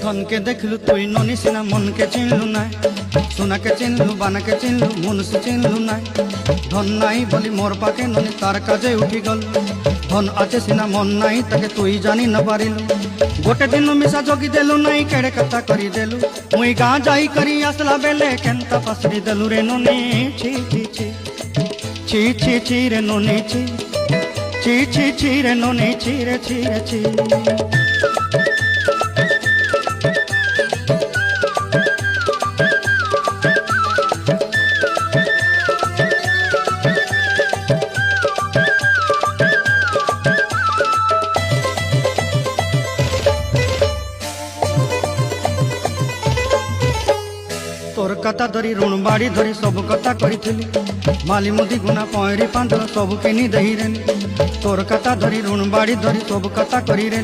धन के देखलु तुई ननी सिना मन के चिन्हलु ना सोना के चिन्हलु बाना के चिन्हलु मुनुष चिन्हलु ना धन नाई बोली मोर पाके ननी तार काजे उठी गल धन आचे सिना मन नाई ताके तुई जानी न पारिलु गोटे दिन मिसा जोगी देलु नाई केड़े कथा करी देलु मुई गाँ जाई करी आसला बेले केंता पसरी देलु रे ननी छी छी छी छी छी छी रे ननी छी छी छी छी रे ननी छी रे छी रे छी तोर कथा धरी ऋण बाड़ी धरी सब कथा करी माली मुदी गुना पहरी पांदर सब किनी दही रे तोर कथा धरी ऋण बाड़ी धरी सब कथा करी रे।